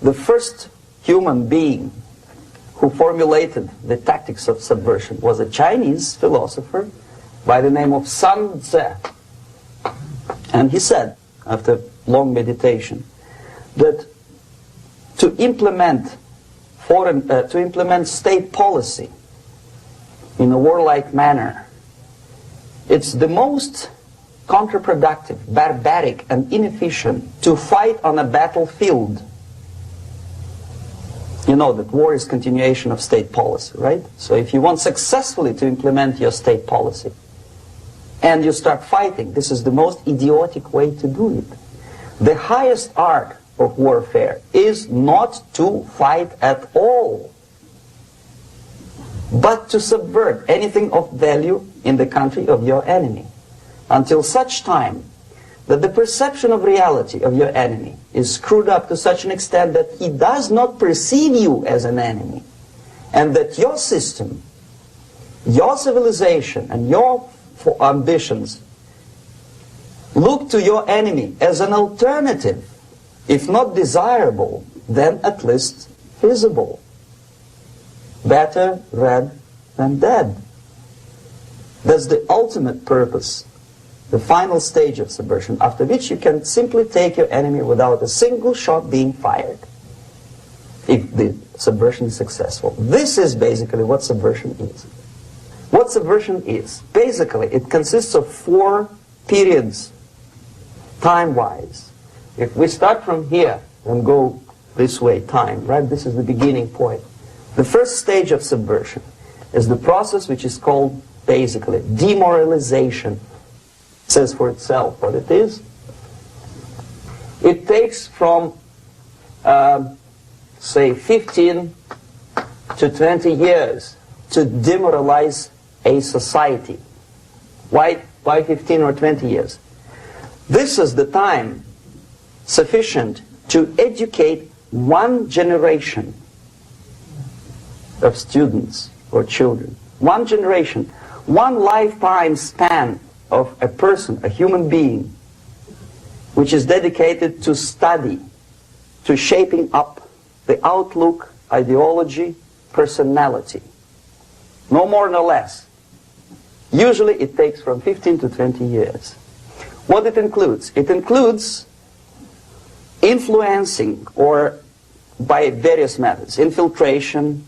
The first human being who formulated the tactics of subversion was a Chinese philosopher by the name of Sun Tzu. And he said, after long meditation, that to implement state policy in a warlike manner, it's the most counterproductive, barbaric, and inefficient to fight on a battlefield. You know that war is continuation of state policy, right? So if you want successfully to implement your state policy and you start fighting, this is the most idiotic way to do it. The highest art of warfare is not to fight at all, but to subvert anything of value in the country of your enemy, until such time that the perception of reality of your enemy is screwed up to such an extent that he does not perceive you as an enemy, and that your system, your civilization, and your ambitions look to your enemy as an alternative, if not desirable, then at least feasible. Better red than dead. That's the ultimate purpose, the final stage of subversion, after which you can simply take your enemy without a single shot being fired, if the subversion is successful. This is basically what subversion is. What subversion is, basically, it consists of 4 periods, time-wise. If we start from here and go this way, time, right? This is the beginning point. The first stage of subversion is the process which is called, basically, demoralization. It says for itself what it is. It takes from, say, 15 to 20 years to demoralize a society. Why 15 or 20 years? This is the time sufficient to educate one generation of students or children. One generation, one lifetime span of a person, a human being, which is dedicated to study, to shaping up the outlook, ideology, personality. No more, no less. Usually it takes from 15 to 20 years. What it includes? It includes influencing, or by various methods, infiltration,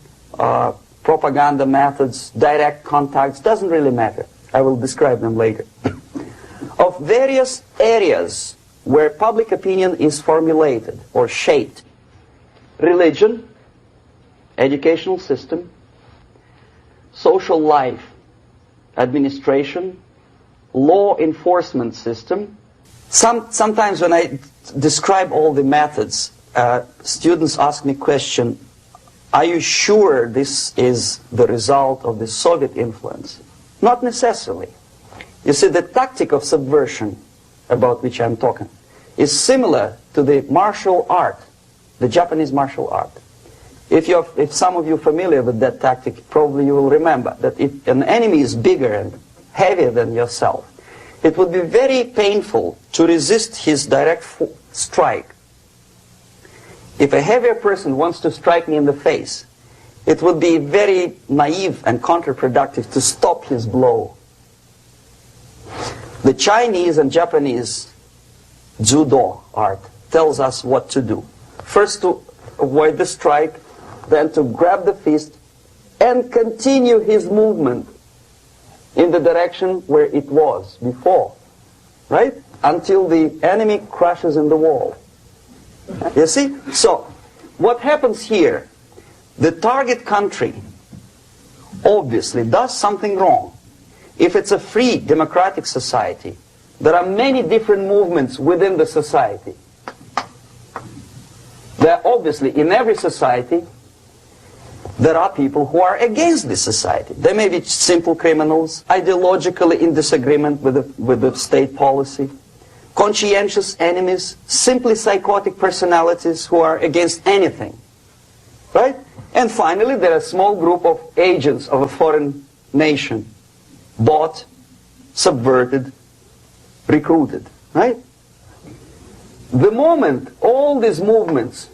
propaganda methods, direct contacts, doesn't really matter. I will describe them later. Of various areas where public opinion is formulated or shaped. Religion, educational system, social life, administration, law enforcement system. Sometimes when I describe all the methods, students ask me question, are you sure this is the result of the Soviet influence? Not necessarily. You see, the tactic of subversion, about which I'm talking, is similar to the martial art, the Japanese martial art. If some of you are familiar with that tactic, probably you will remember that if an enemy is bigger and heavier than yourself, it would be very painful to resist his direct strike. If a heavier person wants to strike me in the face, it would be very naive and counterproductive to stop his blow. The Chinese and Japanese judo art tells us what to do. First to avoid the strike, then to grab the fist and continue his movement in the direction where it was before, right? Until the enemy crashes in the wall. You see? So, what happens here? The target country obviously does something wrong. If it's a free democratic society, there are many different movements within the society. There are obviously, in every society, there are people who are against this society. They may be simple criminals, ideologically in disagreement with the state policy, conscientious enemies, simply psychotic personalities who are against anything. Right? And finally, there are a small group of agents of a foreign nation, bought, subverted, recruited. Right? The moment all these movements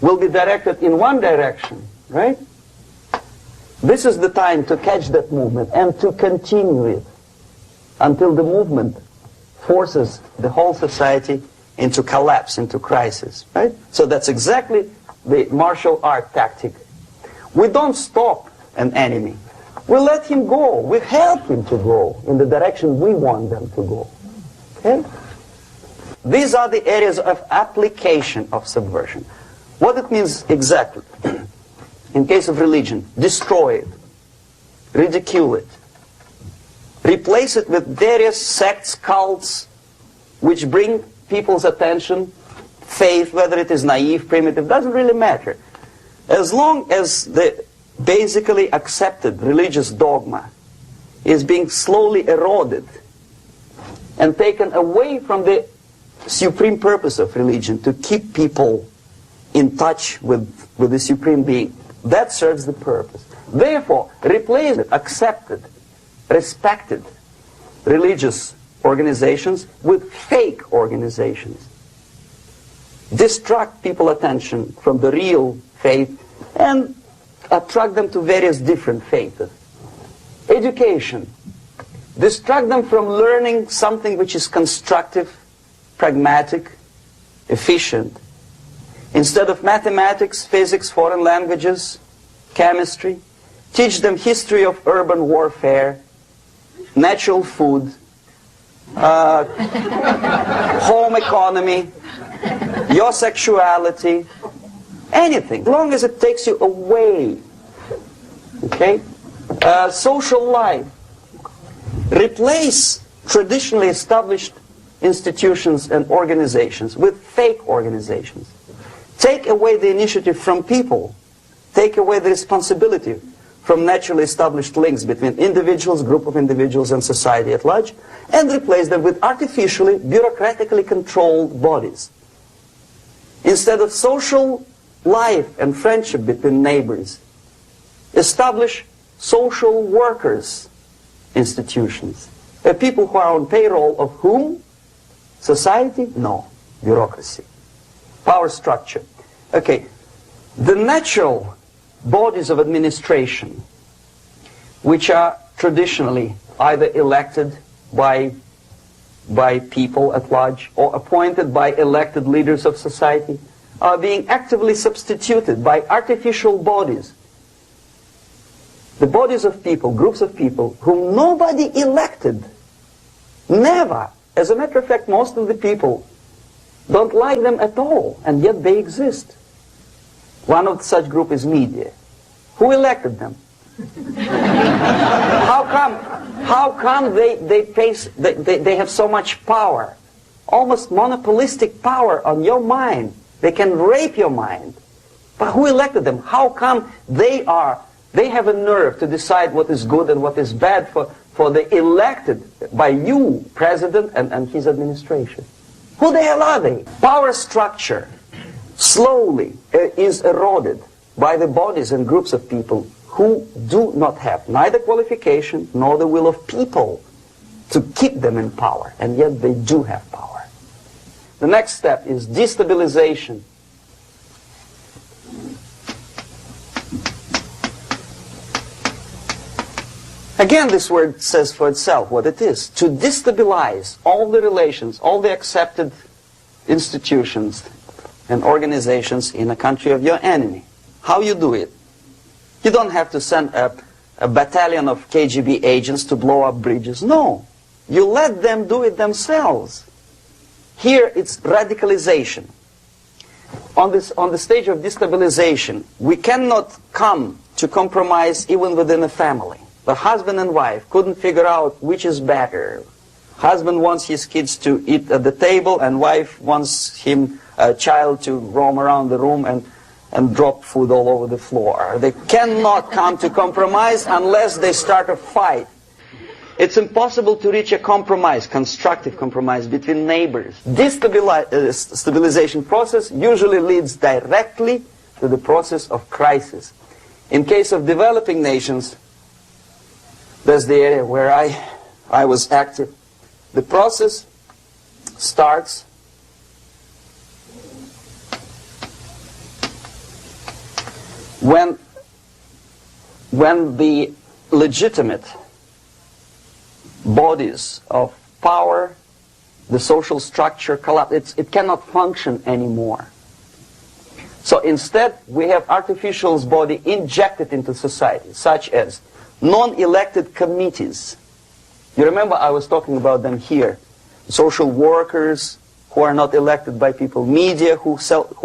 will be directed in one direction, right? This is the time to catch that movement and to continue it until the movement forces the whole society into collapse, into crisis, right? So that's exactly the martial art tactic. We don't stop an enemy. We let him go. We help him to go in the direction we want them to go. Okay? These are the areas of application of subversion. What it means exactly. In case of religion, destroy it, ridicule it, replace it with various sects, cults, which bring people's attention, faith, whether it is naive, primitive, doesn't really matter. As long as the basically accepted religious dogma is being slowly eroded and taken away from the supreme purpose of religion, to keep people in touch with the supreme being, that serves the purpose. Therefore, replace it, accepted, respected religious organizations with fake organizations. Distract people's attention from the real faith and attract them to various different faiths. Education. Distract them from learning something which is constructive, pragmatic, efficient. Instead of mathematics, physics, foreign languages, chemistry, teach them history of urban warfare, natural food, home economy, your sexuality, anything, as long as it takes you away. Okay? Social life. Replace traditionally established institutions and organizations with fake organizations. Take away the initiative from people. Take away the responsibility from naturally established links between individuals, group of individuals, and society at large, and replace them with artificially, bureaucratically controlled bodies. Instead of social life and friendship between neighbors, establish social workers institutions. People who are on payroll of whom? Society? No. Bureaucracy. Power structure. Okay. The natural bodies of administration, which are traditionally either elected by people at large or appointed by elected leaders of society, are being actively substituted by artificial bodies. The bodies of people, groups of people, whom nobody elected. Never. As a matter of fact, most of the people don't like them at all, and yet they exist. One of such group is media. Who elected them? How come they have so much power? Almost monopolistic power on your mind. They can rape your mind. But who elected them? How come they have a nerve to decide what is good and what is bad for the elected by you, president and his administration? Who the hell are they? Power structure slowly is eroded by the bodies and groups of people who do not have neither qualification nor the will of people to keep them in power, and yet they do have power. The next step is destabilization. Again, this word says for itself what it is. To destabilize all the relations, all the accepted institutions and organizations in a country of your enemy. How you do it? You don't have to send a battalion of KGB agents to blow up bridges. No. You let them do it themselves. Here it's radicalization. On the stage of destabilization, we cannot come to compromise even within a family. The husband and wife couldn't figure out which is better. Husband wants his kids to eat at the table, and wife wants a child to roam around the room and drop food all over the floor. They cannot come to compromise unless they start a fight. It's impossible to reach a compromise, constructive compromise between neighbors. This stabilization process usually leads directly to the process of crisis. In case of developing nations, that's the area where I was active. The process starts when the legitimate bodies of power, the social structure collapse, it cannot function anymore. So instead, we have artificial body injected into society, such as non-elected committees. You remember I was talking about them here. Social workers who are not elected by people, media who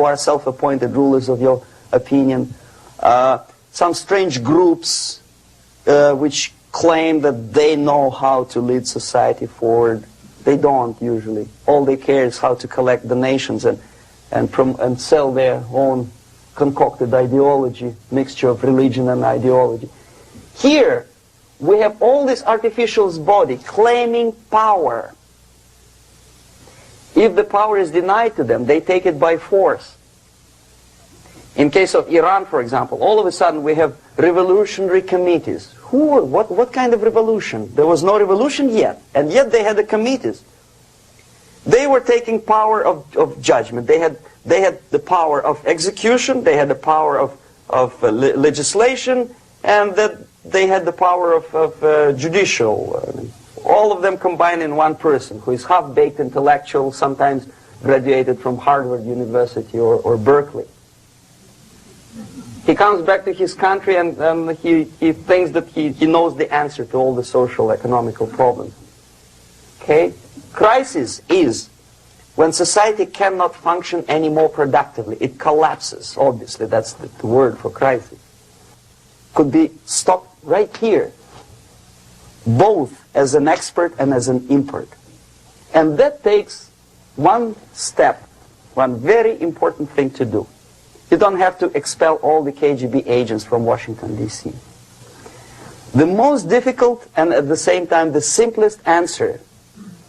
are self-appointed rulers of your opinion, some strange groups which claim that they know how to lead society forward. They don't usually. All they care is how to collect donations and sell their own concocted ideology, mixture of religion and ideology. Here, we have all this artificial body claiming power. If the power is denied to them, they take it by force. In case of Iran, for example, all of a sudden we have revolutionary committees. What kind of revolution? There was no revolution yet, and yet they had the committees. They were taking power of judgment. They had the power of execution, they had the power of legislation, and that they had the power of judicial. All of them combined in one person, who is half-baked intellectual, sometimes graduated from Harvard University or Berkeley. He comes back to his country and he thinks that he knows the answer to all the social, economical problems. Okay? Crisis is when society cannot function any more productively. It collapses, obviously. That's the word for crisis. Could be stopped right here, both as an expert and as an import. And that takes one step, one very important thing to do. You don't have to expel all the KGB agents from Washington, D.C. The most difficult and at the same time the simplest answer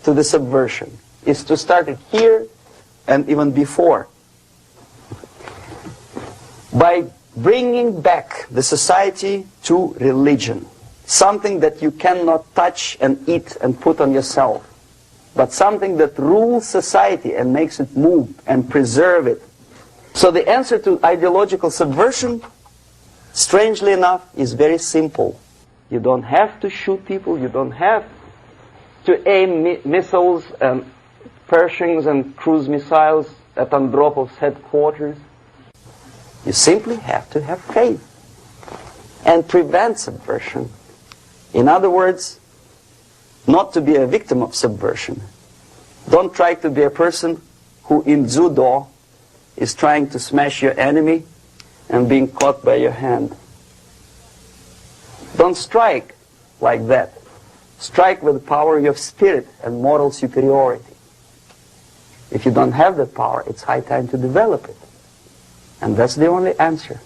to the subversion is to start it here and even before, by bringing back the society to religion, something that you cannot touch and eat and put on yourself, but something that rules society and makes it move and preserve it. So the answer to ideological subversion, strangely enough, is very simple. You don't have to shoot people, you don't have to aim missiles and Pershings and cruise missiles at Andropov's headquarters. You simply have to have faith and prevent subversion. In other words, not to be a victim of subversion. Don't try to be a person who in judo is trying to smash your enemy and being caught by your hand. Don't strike like that. Strike with the power of spirit and moral superiority. If you don't have that power, it's high time to develop it. And that's the only answer.